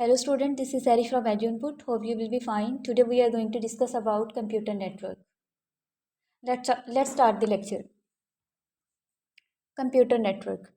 Hello student, this is Sari from EduInput. Hope you will be fine. Today we are going to discuss about computer network. Let's start the lecture. Computer network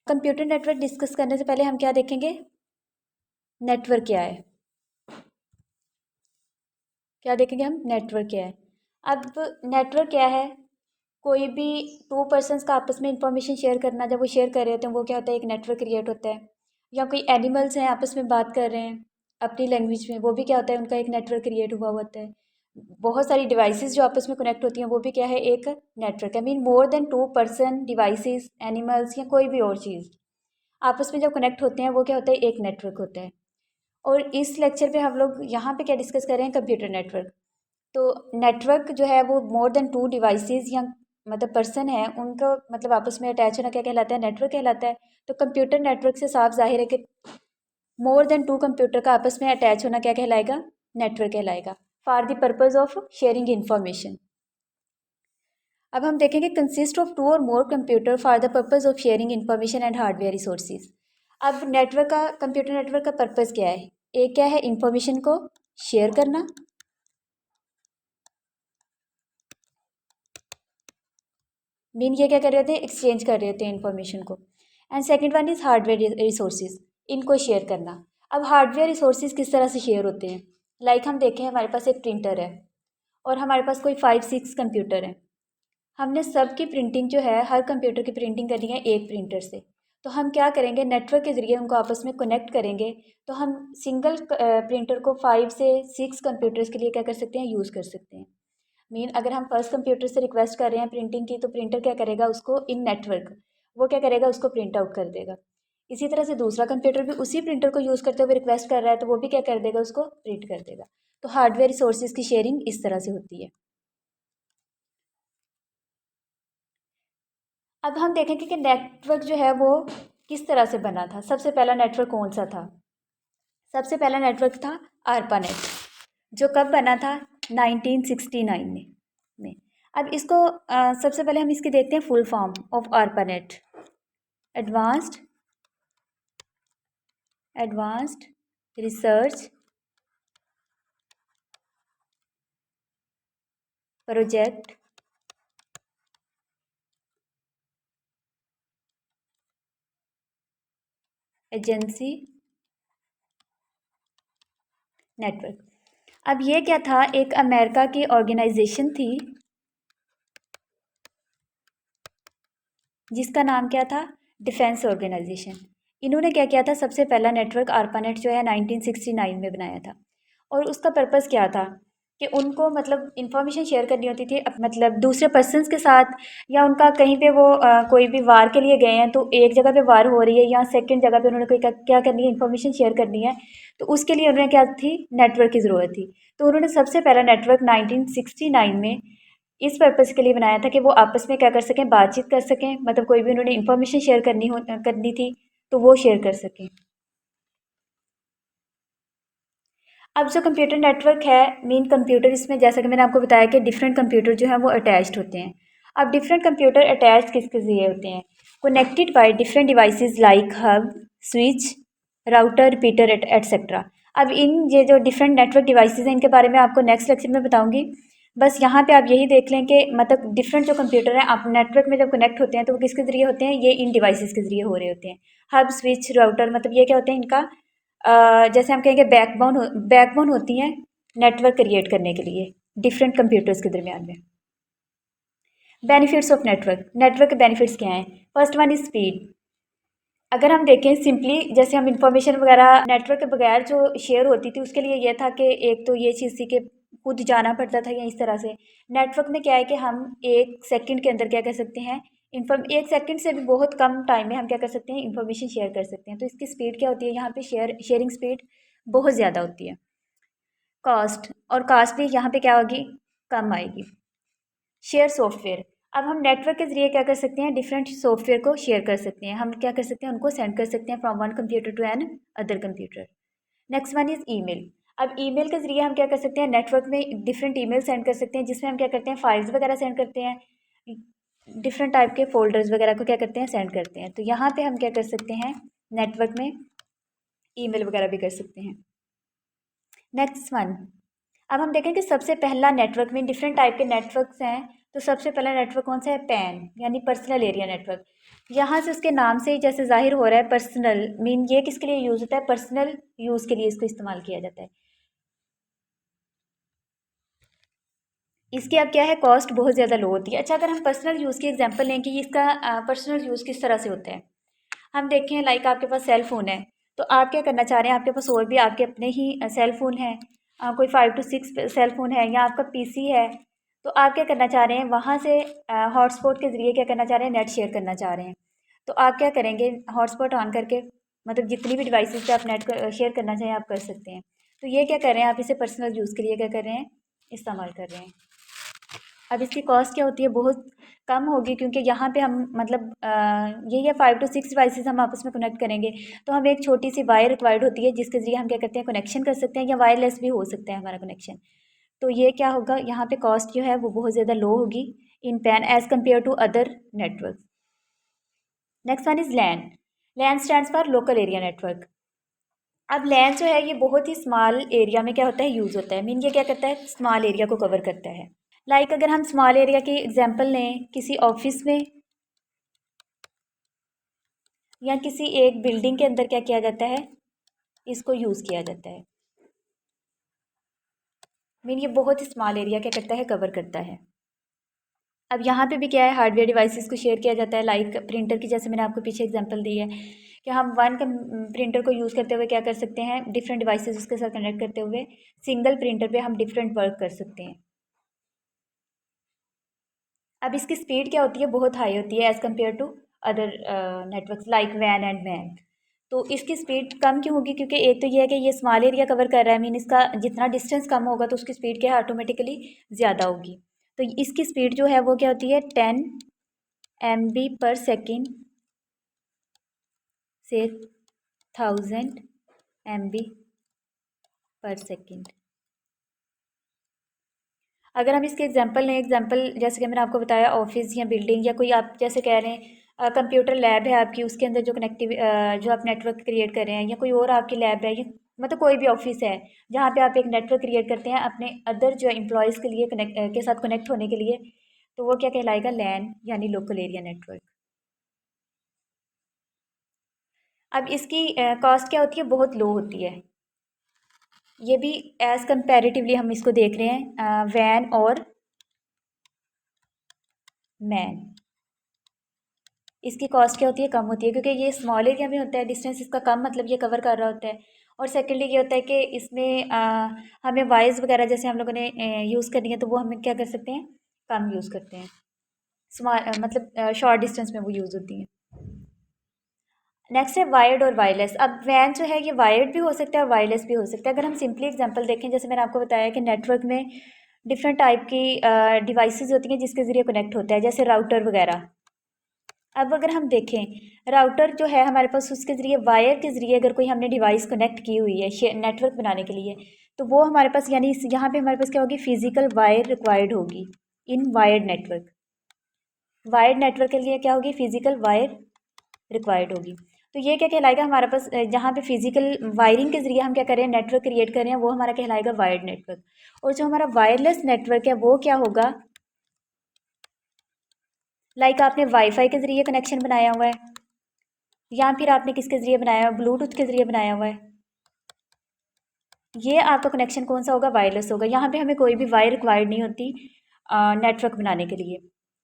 computer network discuss करने से पहले हम क्या देखेंगे? Network क्या है? क्या देखेंगे हम? नेटवर्क क्या है? अब नेटवर्क क्या है? कोई भी टू पर्सन्स का आपस में इंफॉर्मेशन शेयर करना, जब वो शेयर कर रहे होते हैं वो क्या होता है? एक नेटवर्क क्रिएट होता है। या कोई एनिमल्स हैं आपस में बात कर रहे हैं अपनी लैंग्वेज में, वो भी क्या होता है? उनका एक नेटवर्क क्रिएट हुआ होता है। बहुत सारी डिवाइसेस जो आपस में कनेक्ट होती हैं वो भी क्या है? एक नेटवर्क है। Mean more than two person, devices, animals या कोई भी और चीज़ आपस में जब कनेक्ट होते हैं वो क्या होता है? एक नेटवर्क होता है। और इस लेक्चर पे हम लोग यहाँ पे क्या डिस्कस कर रहे हैं? Computer network. तो नेटवर्क जो है वो मोर देन टू डिवाइसेस या मतलब पर्सन है उनको मतलब आपस में अटैच होना क्या कहलाता है? नेटवर्क कहलाता है। तो कंप्यूटर नेटवर्क से साफ जाहिर है कि मोर देन टू कंप्यूटर का आपस में अटैच होना क्या कहलाएगा? नेटवर्क कहलाएगा। For the purpose of sharing information. अब हम देखेंगे consist of two or more computer for the purpose of sharing information and hardware resources. अब नेटवर्क का, कंप्यूटर नेटवर्क का पर्पज क्या है? एक क्या है? इंफॉर्मेशन को शेयर करना। मीन ये क्या कर रहे होते हैं? एक्सचेंज कर रहे होते हैं इन्फॉर्मेशन को। And second one is hardware resources, इनको शेयर करना। अब हार्डवेयर रिसोर्सेज किस तरह से शेयर होते हैं? लाइक हम देखें हमारे पास एक प्रिंटर है और हमारे पास कोई 5-6 कंप्यूटर हैं। हमने सबकी प्रिंटिंग जो है, हर कंप्यूटर की प्रिंटिंग करनी है एक प्रिंटर से। तो हम क्या करेंगे? नेटवर्क के ज़रिए उनको आपस में कनेक्ट करेंगे। तो हम सिंगल प्रिंटर को 5 से 6 कंप्यूटर्स के लिए क्या कर सकते हैं? यूज़ कर सकते हैं। मीन अगर हम फर्स्ट कंप्यूटर से रिक्वेस्ट कर रहे हैं प्रिंटिंग की, तो प्रिंटर क्या करेगा? उसको इन नेटवर्क वो क्या करेगा? उसको प्रिंट आउट कर देगा। इसी तरह से दूसरा कंप्यूटर भी उसी प्रिंटर को यूज़ करते हुए रिक्वेस्ट कर रहा है, तो वो भी क्या कर देगा? उसको प्रिंट कर देगा। तो हार्डवेयर रिसोर्सेज की शेयरिंग इस तरह से होती है। अब हम देखेंगे कि नेटवर्क जो है वो किस तरह से बना था। सबसे पहला नेटवर्क कौन सा था? सबसे पहला नेटवर्क था ARPANET, जो कब बना था? 1969 में। अब इसको सबसे पहले हम इसकी देखते हैं full form of ARPANET। Advanced advanced research project agency network. अब ये क्या था? एक अमेरिका की ऑर्गेनाइजेशन थी जिसका नाम क्या था? Defence organisation. इन्होंने क्या किया था? सबसे पहला नेटवर्क ARPANET जो है 1969 में बनाया था। और उसका पर्पज़ क्या था? कि उनको मतलब इंफॉर्मेशन शेयर करनी होती थी मतलब दूसरे पर्सन्स के साथ, या उनका कहीं पे वो कोई भी वार के लिए गए हैं, तो एक जगह पे वार हो रही है या सेकंड जगह पे उन्होंने कोई क्या करनी है? इंफॉर्मेशन शेयर करनी है। तो उसके लिए उन्होंने क्या थी? नेटवर्क की ज़रूरत थी। तो उन्होंने सबसे पहला नेटवर्क 1969 में इस पर्पज़ के लिए बनाया था कि वो आपस में क्या कर सकें? बातचीत कर सकें। मतलब कोई भी उन्होंने इंफॉर्मेशन शेयर करनी थी तो वो शेयर कर सकें। अब जो कंप्यूटर नेटवर्क है, मेन कंप्यूटर इसमें जैसा कि मैंने आपको बताया कि डिफरेंट कंप्यूटर जो हैं वो अटैच्ड होते हैं। अब डिफरेंट कंप्यूटर अटैच किसके ज़रिए होते हैं? Connected by different devices like hub, switch, router, repeater etcetera. अब इन ये जो डिफरेंट नेटवर्क डिवाइसेस हैं इनके बारे में आपको नेक्स्ट लेक्चर में बताऊंगी। बस यहाँ पे आप यही देख लें कि मतलब डिफरेंट जो कंप्यूटर हैं आप नेटवर्क में जब कनेक्ट होते हैं तो वो किसके ज़रिए होते हैं? ये इन डिवाइसेस के ज़रिए हो रहे होते हैं। हब, स्विच, राउटर मतलब ये क्या होते हैं? इनका जैसे हम कहेंगे बैकबोन होती हैं नेटवर्क क्रिएट करने के लिए डिफरेंट कंप्यूटर्स के दरमियान में। Benefits of network. नेटवर्क के बेनिफिट्स क्या हैं? First one is speed. अगर हम देखें सिंपली, जैसे हम इंफॉर्मेशन वगैरह नेटवर्क के बगैर जो शेयर होती थी उसके लिए ये था कि एक तो ये चीज़ थी कि खुद जाना पड़ता था, या इस तरह से। नेटवर्क में क्या है कि हम 1 सेकंड के अंदर क्या कर सकते हैं? 1 सेकंड से भी बहुत कम टाइम में हम क्या कर सकते हैं? इंफॉर्मेशन शेयर कर सकते हैं। तो इसकी स्पीड क्या होती है? यहाँ पे शेयरिंग स्पीड बहुत ज़्यादा होती है। कॉस्ट, और कॉस्ट भी यहाँ पे क्या होगी? कम आएगी। Share software. अब हम नेटवर्क के ज़रिए क्या कर सकते हैं? डिफरेंट सॉफ्टवेयर को शेयर कर सकते हैं। हम क्या कर सकते हैं? उनको सेंड कर सकते हैं from one computer to another computer. Next one is email. अब ईमेल के ज़रिए हम क्या कर सकते हैं? नेटवर्क में डिफरेंट ईमेल सेंड कर सकते हैं जिसमें हम क्या करते हैं? फाइल्स वगैरह सेंड करते हैं, डिफरेंट टाइप के फोल्डर्स वगैरह को क्या करते हैं? सेंड करते हैं। तो यहाँ पे हम क्या कर सकते हैं? नेटवर्क में ईमेल वगैरह भी कर सकते हैं। नेक्स्ट वन, अब हम देखें कि सबसे पहला नेटवर्क में डिफरेंट टाइप के नेटवर्क्स हैं। तो सबसे पहला नेटवर्क कौन सा है? पैन यानी पर्सनल एरिया नेटवर्क। यहाँ से उसके नाम से ही जैसे जाहिर हो रहा है, पर्सनल मीन ये किसके लिए यूज़ होता है? पर्सनल यूज़ के लिए इसको इस्तेमाल किया जाता है। इसकी अब क्या है, कॉस्ट बहुत ज़्यादा लो होती है। अच्छा, अगर हम पर्सनल यूज़ की एग्जांपल लें कि इसका पर्सनल यूज़ किस तरह से होता है, हम देखें लाइक आपके पास सेल फ़ोन है, तो आप क्या करना चाह रहे हैं, आपके पास और भी आपके अपने ही सेल फ़ोन है, कोई 5 to 6 सेल फ़ोन है या आपका पीसी है, तो आप क्या करना चाह रहे हैं, वहाँ से हॉटस्पॉट के ज़रिए क्या करना चाह रहे हैं, नेट शेयर करना चाह रहे हैं। तो आप क्या करेंगे, हॉटस्पॉट ऑन करके मतलब जितनी भी डिवाइसेस पे आप नेट शेयर करना चाहें आप कर सकते हैं। तो ये क्या कर रहे हैं, आप इसे पर्सनल यूज़ के लिए क्या कर रहे हैं, इस्तेमाल कर रहे हैं। अब इसकी कॉस्ट क्या होती है, बहुत कम होगी, क्योंकि यहाँ पे हम मतलब यही है 5 to 6 डिवाइसेस हम आपस में कनेक्ट करेंगे, तो हमें एक छोटी सी वायर रिक्वायर्ड होती है जिसके ज़रिए हम क्या करते हैं, कनेक्शन कर सकते हैं, या वायरलेस भी हो सकता है हमारा कनेक्शन। तो ये क्या होगा, यहाँ पे कॉस्ट जो है वो बहुत ज़्यादा लो होगी in PAN as compare to other network. Next one is LAN. LAN stands for local area network. अब लैन जो है ये बहुत ही स्मॉल एरिया में क्या होता है, यूज़ होता है। मीन ये क्या करता है, स्मॉल एरिया को कवर करता है। लाइक अगर हम स्मॉल एरिया की एग्जांपल लें, किसी ऑफिस में या किसी एक बिल्डिंग के अंदर क्या किया जाता है, इसको यूज़ किया जाता है। मीन ये बहुत ही स्मॉल एरिया क्या करता है, कवर करता है। अब यहाँ पे भी क्या है, हार्डवेयर डिवाइसेस को शेयर किया जाता है, लाइक प्रिंटर की, जैसे मैंने आपको पीछे एग्जांपल दी है कि हम वन प्रिंटर को यूज़ करते हुए क्या कर सकते हैं, डिफरेंट डिवाइसेस उसके साथ कनेक्ट करते हुए सिंगल प्रिंटर पे हम डिफरेंट वर्क कर सकते हैं। अब इसकी स्पीड क्या होती है, बहुत हाई होती है as compare to other networks like वैन एंड मैन। तो इसकी स्पीड कम क्यों होगी, क्योंकि एक तो ये है कि ये स्मॉल एरिया कवर कर रहा है, मीन इसका जितना डिस्टेंस कम होगा तो उसकी स्पीड क्या है, ऑटोमेटिकली ज़्यादा होगी। तो इसकी स्पीड जो है वो क्या होती है, 10 MB/सेकेंड से 1000 MB/सेकेंड। अगर हम इसके एग्जांपल लें, एग्जांपल जैसे कि मैंने आपको बताया, ऑफिस या बिल्डिंग या कोई आप जैसे कह रहे हैं कंप्यूटर लैब है आपकी, उसके अंदर जो कनेक्टिव जो आप नेटवर्क क्रिएट कर रहे हैं, या कोई और आपकी लैब है, या मतलब कोई भी ऑफिस है जहाँ पे आप एक नेटवर्क क्रिएट करते हैं अपने अदर जो एम्प्लॉयज़ के लिए कनेक्ट के साथ कनेक्ट होने के लिए, तो वो क्या कहलाएगा, लैन यानी लोकल एरिया नेटवर्क। अब इसकी कॉस्ट क्या होती है, बहुत लो होती है। ये भी एज़ कंपैरेटिवली हम इसको देख रहे हैं वैन और मैन। इसकी कॉस्ट क्या होती है, कम होती है, क्योंकि ये स्मॉल एरिया में होता है, डिस्टेंस इसका कम, मतलब ये कवर कर रहा होता है। और सेकेंडली ये होता है कि इसमें हमें वाइज वगैरह जैसे हम लोगों ने यूज़ करनी है, तो वो हमें क्या कर सकते हैं, कम यूज़ करते हैं। स्मॉल मतलब शॉर्ट डिस्टेंस में वो यूज़ होती हैं। नेक्स्ट है वायर्ड और वायरलेस। अब वैन जो है ये वायर्ड भी हो सकता है और वायरलेस भी हो सकता है। अगर हम सिंपली एग्जांपल देखें, जैसे मैंने आपको बताया कि नेटवर्क में डिफरेंट टाइप की डिवाइसेस होती हैं जिसके ज़रिए कनेक्ट होता है, जैसे राउटर वगैरह। अब अगर हम देखें, राउटर जो है हमारे पास, उसके ज़रिए वायर के ज़रिए अगर कोई हमने डिवाइस कनेक्ट की हुई है नेटवर्क बनाने के लिए, तो वो हमारे पास यानी यहाँ पे हमारे पास क्या होगी, फिजिकल वायर रिक्वायर्ड होगी इन वायर्ड नेटवर्क। वायर्ड नेटवर्क के लिए क्या होगी, फिजिकल वायर रिक्वायर्ड होगी। तो ये क्या कहलाएगा, हमारे पास जहाँ पे फिजिकल वायरिंग के ज़रिए हम क्या कर रहे हैं, नेटवर्क क्रिएट कर रहे हैं, वो हमारा कहलाएगा वायर्ड नेटवर्क। और जो हमारा वायरलेस नेटवर्क है वो क्या होगा, लाइक आपने वाईफाई के ज़रिए कनेक्शन बनाया हुआ है, या फिर आपने किसके ज़रिए बनाया है, ब्लूटूथ के ज़रिए बनाया हुआ है, ये आपका कनेक्शन कौन सा होगा, वायरलेस होगा। यहाँ पे हमें कोई भी वायर रिक्वायर्ड नहीं होती नेटवर्क बनाने के लिए।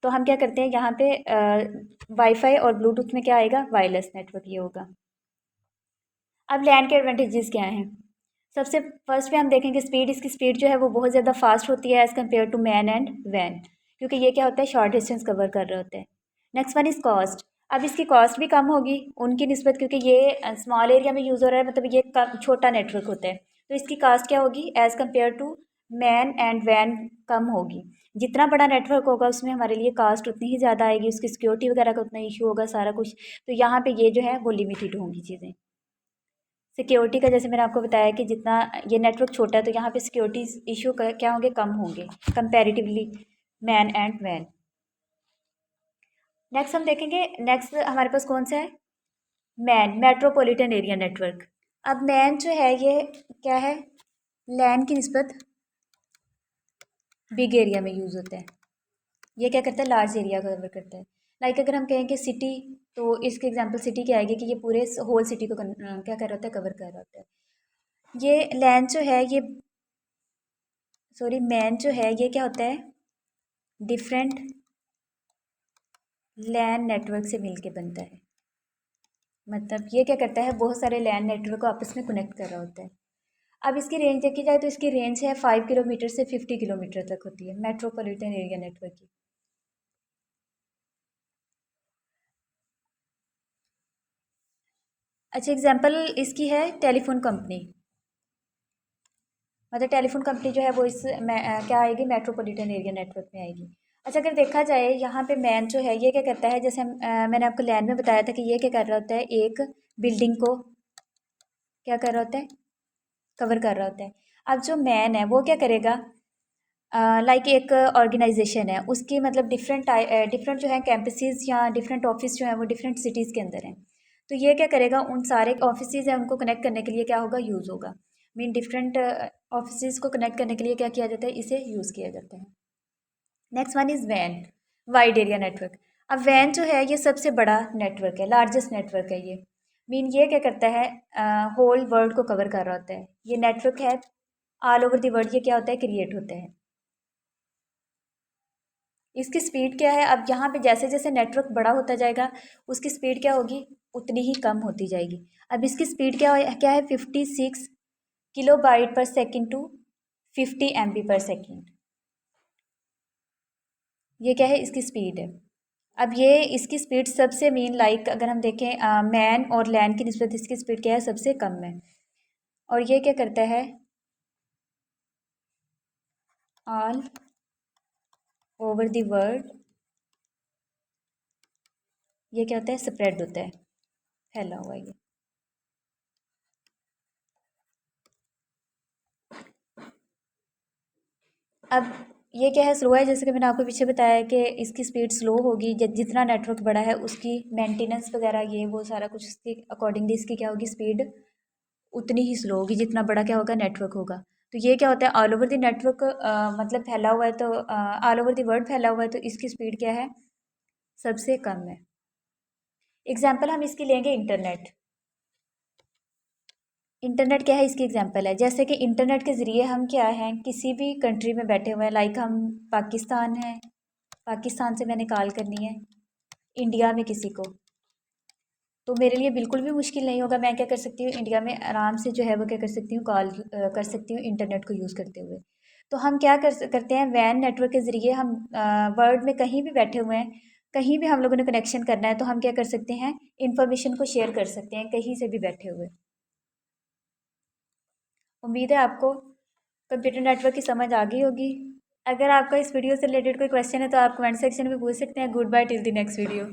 तो हम क्या करते हैं, यहाँ पे वाईफाई और ब्लूटूथ में क्या आएगा, वायरलेस नेटवर्क ये होगा। अब लैन के एडवांटेजेस क्या हैं, सबसे फर्स्ट पे हम देखेंगे स्पीड। इसकी स्पीड जो है वो बहुत ज़्यादा फास्ट होती है as compare to MAN and वैन, क्योंकि ये क्या होता है, शॉर्ट डिस्टेंस कवर कर रहे होते हैं। Next one is cost. अब इसकी कॉस्ट भी कम होगी उनकी निस्बत, क्योंकि ये स्मॉल एरिया में यूज़ हो रहा है, मतलब ये कम छोटा नेटवर्क होता है, तो इसकी कॉस्ट क्या होगी as compare to MAN and वैन, कम होगी। जितना बड़ा नेटवर्क होगा उसमें हमारे लिए कास्ट उतनी ही ज़्यादा आएगी, उसकी सिक्योरिटी वगैरह का उतना इशू होगा सारा कुछ। तो यहाँ पे ये जो है वो लिमिटेड होंगी चीज़ें। सिक्योरिटी का जैसे मैंने आपको बताया कि जितना ये नेटवर्क छोटा है, तो यहाँ पे सिक्योरिटी इशू क्या होंगे, कम होंगे कंपैरेटिवली मैन एंड वैन। नेक्स्ट हम देखेंगे, नेक्स्ट हमारे पास कौन सा है, मैन मेट्रोपॉलिटन एरिया नेटवर्क। अब मैन जो है ये क्या है, लैन की निस्बत बिग एरिया में यूज़ होता है। ये क्या करता है, लार्ज एरिया कवर करता है। लाइक अगर हम कहें कि सिटी, तो इसकी एग्जांपल सिटी क्या आएगी कि ये पूरे होल सिटी को क्या कर रहा होता है, कवर कर रहा होता है। ये लैन जो है ये, सॉरी मैन जो है ये क्या होता है, डिफरेंट लैन नेटवर्क से मिलके बनता है। मतलब ये क्या करता है, बहुत सारे लैन नेटवर्क को आपस में कनेक्ट कर रहा होता है। अब इसकी रेंज देखी जाए तो इसकी रेंज है 5 किलोमीटर से 50 किलोमीटर तक होती है, मेट्रोपॉलिटन एरिया नेटवर्क की। अच्छा, एग्जांपल इसकी है टेलीफोन कंपनी। मतलब टेलीफोन कंपनी जो है वो क्या आएगी, मेट्रोपॉलिटन एरिया नेटवर्क में आएगी। अच्छा, अगर देखा जाए यहाँ पे मैन जो है ये क्या करता है, जैसे मैंने आपको लैन में बताया था कि ये क्या कर रहा होता है, एक बिल्डिंग को क्या कर रहा होता है, कवर कर रहा होता है। अब जो मैन है वो क्या करेगा, लाइक एक ऑर्गेनाइजेशन है, उसकी मतलब डिफरेंट डिफरेंट जो है कैंपसेस या डिफरेंट ऑफिस जो है वो डिफरेंट सिटीज़ के अंदर हैं। तो ये क्या करेगा, उन सारे ऑफिसेज हैं उनको कनेक्ट करने के लिए क्या होगा, यूज़ होगा। मीन डिफरेंट ऑफिसेज को कनेक्ट करने के लिए क्या किया जाता है, इसे यूज़ किया जाता है। Next one is van, wide area network. अब वैन जो है ये सबसे बड़ा नेटवर्क है, लार्जेस्ट नेटवर्क है ये। मीन ये क्या करता है, होल वर्ल्ड को कवर कर रहा होता है। ये नेटवर्क है ऑल ओवर द वर्ल्ड, ये क्या होता है, क्रिएट होता है। इसकी स्पीड क्या है, अब यहाँ पे जैसे जैसे नेटवर्क बड़ा होता जाएगा उसकी स्पीड क्या होगी, उतनी ही कम होती जाएगी। अब इसकी स्पीड क्या है, 56 किलोबाइट पर सेकेंड टू 50 MB/सेकेंड। ये क्या है, इसकी स्पीड है। अब ये इसकी स्पीड सबसे मेन, लाइक अगर हम देखें मैन और लैंड की निस्बत इसकी स्पीड क्या है, सबसे कम है। और ये क्या करता है, ऑल ओवर द वर्ल्ड ये क्या होता है, स्प्रेड होता है, फैला हुआ ये। अब ये क्या है, स्लो है, जैसे कि मैंने आपको पीछे बताया कि इसकी स्पीड स्लो होगी, जितना नेटवर्क बड़ा है उसकी मेंटेनेंस वगैरह ये वो सारा कुछ इसके अकॉर्डिंगली इसकी क्या होगी, स्पीड उतनी ही स्लो होगी जितना बड़ा क्या होगा, नेटवर्क होगा। तो ये क्या होता है, ऑल ओवर द नेटवर्क मतलब फैला हुआ है, तो ऑल ओवर द वर्ल्ड फैला हुआ है, तो इसकी स्पीड क्या है, सबसे कम है। एग्जाम्पल हम इसकी लेंगे इंटरनेट। इंटरनेट क्या है, इसकी एग्जांपल है, जैसे कि इंटरनेट के ज़रिए हम क्या हैं, किसी भी कंट्री में बैठे हुए हैं, लाइक हम पाकिस्तान हैं, पाकिस्तान से मैंने कॉल करनी है इंडिया में किसी को, तो मेरे लिए बिल्कुल भी मुश्किल नहीं होगा। मैं क्या कर सकती हूँ, इंडिया में आराम से जो है वो क्या कर सकती हूँ, कॉल कर सकती हूँ इंटरनेट को यूज़ करते हुए। तो हम क्या करते हैं, वैन नेटवर्क के ज़रिए हम वर्ल्ड में कहीं भी बैठे हुए हैं, कहीं भी हम लोगों ने कनेक्शन करना है, तो हम क्या कर सकते हैं, इन्फॉर्मेशन को शेयर कर सकते हैं कहीं से भी बैठे हुए। उम्मीद है आपको कंप्यूटर नेटवर्क की समझ आ गई होगी। अगर आपका इस वीडियो से रिलेटेड कोई क्वेश्चन है तो आप कमेंट सेक्शन में पूछ सकते हैं। Good bye till the next video.